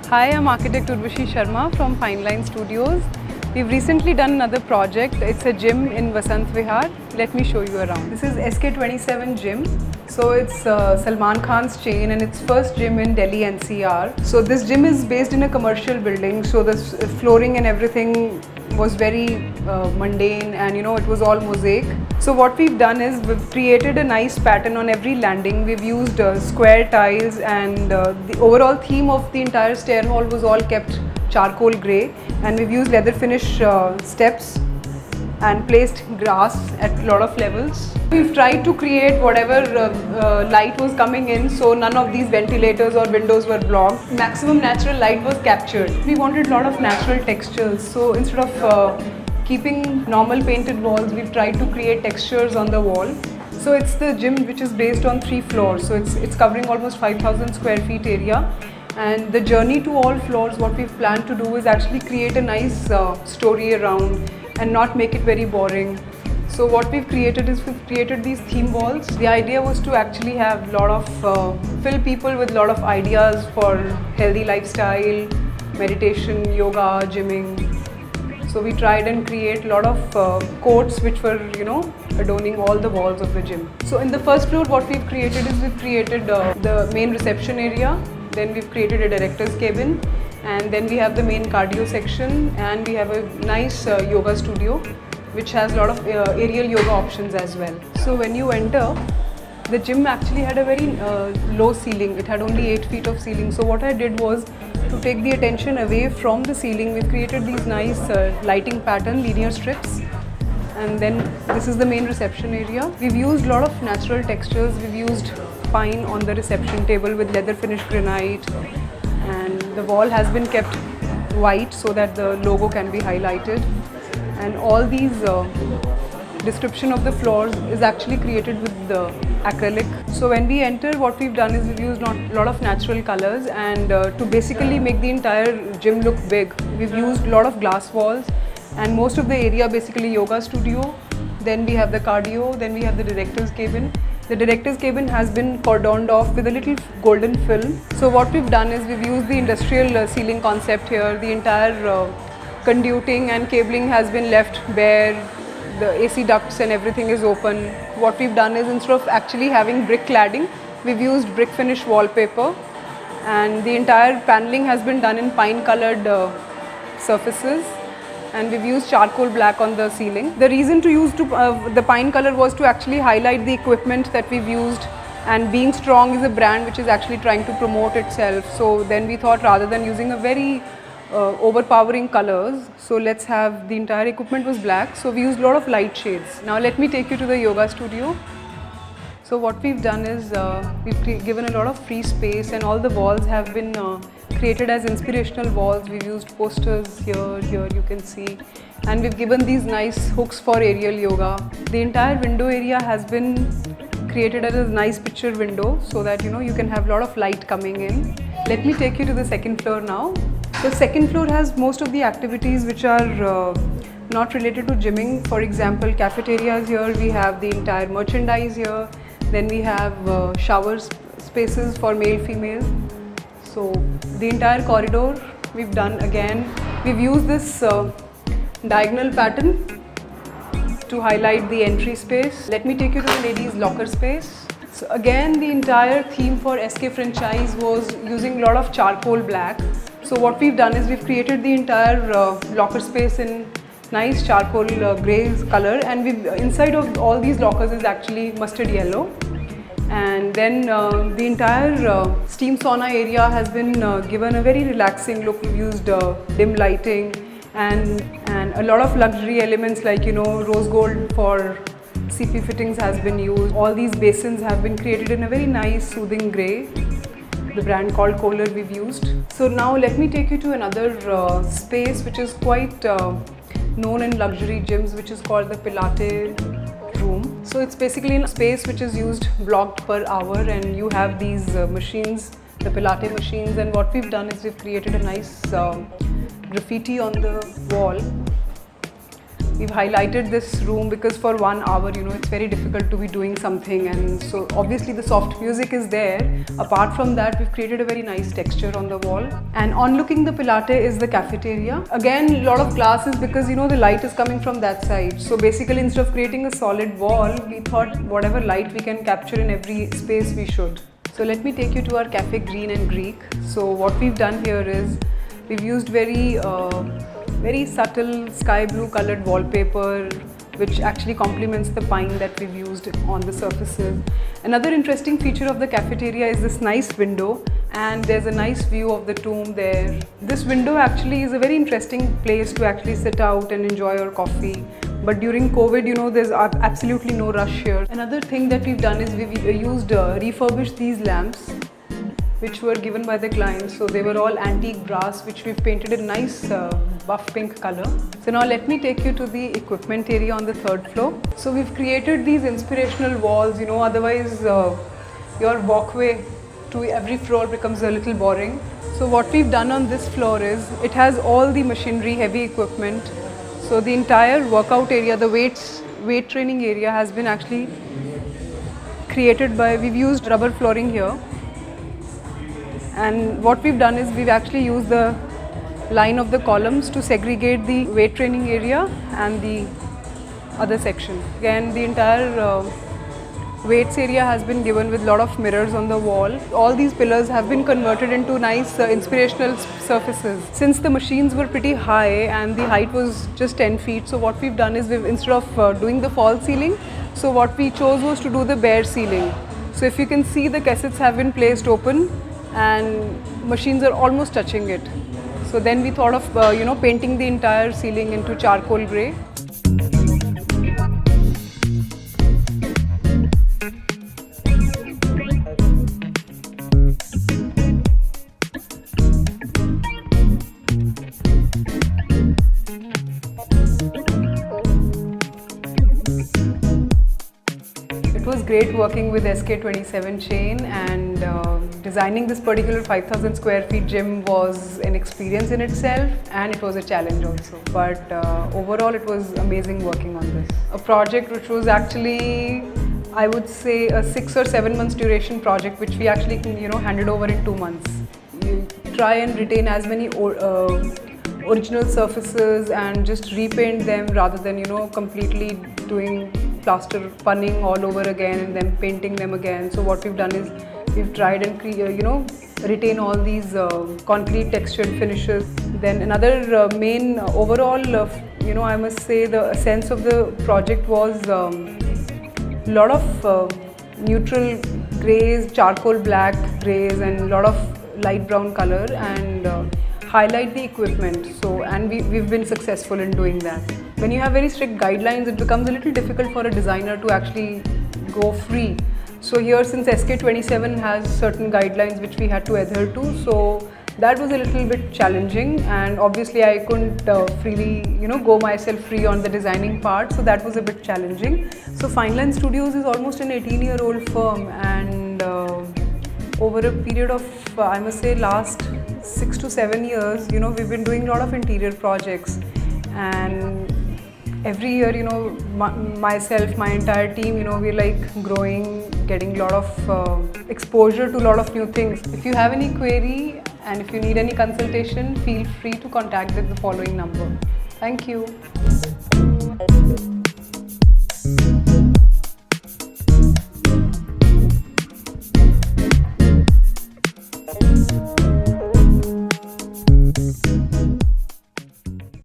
Hi, I'm architect Urvashi Sharma from Fine Line Studios. We've recently done another project. It's a gym in Vasant Vihar. Let me show you around. This is SK27 gym. So it's Salman Khan's chain and it's first gym in Delhi NCR. So this gym is based in a commercial building. So the flooring and everything was very mundane and it was all mosaic. So what we've done is we've created a nice pattern on every landing. We've used square tiles and the overall theme of the entire stair hall was all kept charcoal grey, and we've used leather finish steps and placed grass at a lot of levels. We've tried to create whatever light was coming in, so none of these ventilators or windows were blocked. Maximum natural light was captured. We wanted a lot of natural textures, so instead of keeping normal painted walls, we've tried to create textures on the wall. So it's the gym which is based on 3 floors, so it's covering almost 5,000 square feet area. And the journey to all floors, what we've planned to do is actually create a nice story around and not make it very boring. So what we've created is we've created these theme walls. The idea was to actually have a lot of, fill people with a lot of ideas for healthy lifestyle, meditation, yoga, gymming. So we tried and create a lot of quotes which were, adorning all the walls of the gym. So in the first floor, what we've created is we've created the main reception area. Then we've created a director's cabin, and then we have the main cardio section, and we have a nice yoga studio which has a lot of aerial yoga options as well. So when you enter, the gym actually had a very low ceiling. It had only 8 feet of ceiling. So what I did was to take the attention away from the ceiling. We've created these nice lighting pattern, linear strips. And then this is the main reception area. We've used a lot of natural textures. We've used pine on the reception table with leather finish granite, and the wall has been kept white so that the logo can be highlighted. And all these description of the floors is actually created with the acrylic. So when we enter, what we've done is we've used a lot of natural colors, and to basically make the entire gym look big, we've used a lot of glass walls, and most of the area basically yoga studio. Then we have the cardio, then we have the director's cabin. The director's cabin has been cordoned off with a little golden film. So what we've done is we've used the industrial ceiling concept here. The entire conduiting and cabling has been left bare. The AC ducts and everything is open. What we've done is instead of actually having brick cladding, we've used brick finish wallpaper, and the entire paneling has been done in pine colored surfaces. And we've used charcoal black on the ceiling. The reason to use the pine color was to actually highlight the equipment that we've used, and Being Strong is a brand which is actually trying to promote itself. So then we thought, rather than using a very overpowering colors, so let's have, the entire equipment was black, so we used a lot of light shades. Now let me take you to the yoga studio. So what we've done is we've given a lot of free space, and all the walls have been created as inspirational walls. We've used posters here you can see, and we've given these nice hooks for aerial yoga. The entire window area has been created as a nice picture window so that you can have a lot of light coming in. Let me take you to the second floor now. The second floor has most of the activities which are not related to gymming. For example, cafeterias here, we have the entire merchandise here. Then we have shower spaces for male, female. So the entire corridor we've done again. We've used this diagonal pattern to highlight the entry space. Let me take you to the ladies' locker space. So again, the entire theme for SK franchise was using a lot of charcoal black. So what we've done is we've created the entire locker space in nice charcoal grey color, and inside of all these lockers is actually mustard yellow. And then the entire steam sauna area has been given a very relaxing look. We've used dim lighting and a lot of luxury elements like rose gold for CP fittings has been used. All these basins have been created in a very nice soothing grey. The brand called Kohler we've used. So now let me take you to another space which is quite known in luxury gyms, which is called the Pilates room. So it's basically a space which is used blocked per hour, and you have these machines, the Pilates machines, and what we've done is we've created a nice graffiti on the wall We've highlighted this room because for 1 hour, it's very difficult to be doing something, and so obviously the soft music is there. Apart from that, we've created a very nice texture on the wall. And on looking the Pilate is the cafeteria. Again, a lot of glasses because the light is coming from that side. So basically, instead of creating a solid wall, we thought whatever light we can capture in every space we should. So let me take you to our Cafe Green and Greek. So what we've done here is we've used very subtle sky blue colored wallpaper, which actually complements the pine that we've used on the surfaces. Another interesting feature of the cafeteria is this nice window, and there's a nice view of the tomb there. This window actually is a very interesting place to actually sit out and enjoy your coffee. But during COVID, there's absolutely no rush here. Another thing that we've done is we've refurbished these lamps, which were given by the clients. So they were all antique brass, which we've painted a nice buff pink color. So now let me take you to the equipment area on the 3rd floor. So we've created these inspirational walls, otherwise your walkway to every floor becomes a little boring. So what we've done on this floor is, it has all the machinery, heavy equipment. So the entire workout area, the weight training area has been actually created by, we've used rubber flooring here. And what we've done is we've actually used the line of the columns to segregate the weight training area and the other section. Again, the entire weights area has been given with a lot of mirrors on the wall. All these pillars have been converted into nice inspirational surfaces. Since the machines were pretty high and the height was just 10 feet, so what we've done is instead of doing the false ceiling, so what we chose was to do the bare ceiling. So if you can see, the cassettes have been placed open and machines are almost touching it. So then we thought of painting the entire ceiling into charcoal grey. It was great working with SK27 chain, and designing this particular 5,000 square feet gym was an experience in itself, and it was a challenge also. But overall it was amazing working on this. A project which was actually, I would say, a 6 or 7 months duration project, which we actually handed over in 2 months. You try and retain as many original surfaces and just repaint them rather than completely doing plaster punning all over again and then painting them again. So what we've done is we've tried and retain all these concrete textured finishes. Then another main overall I must say the sense of the project was a lot of neutral grays, charcoal black grays, and a lot of light brown color, and highlight the equipment. So, and we've been successful in doing that. When you have very strict guidelines, it becomes a little difficult for a designer to actually go free. So here, since SK27 has certain guidelines which we had to adhere to, so that was a little bit challenging, and obviously I couldn't freely go myself free on the designing part, so that was a bit challenging. So Fineline Studios is almost an 18-year-old firm, and over a period of I must say last 6 to 7 years, we've been doing a lot of interior projects, and every year, myself, my entire team, we're like growing, getting a lot of exposure to a lot of new things. If you have any query and if you need any consultation, feel free to contact the following number. Thank you.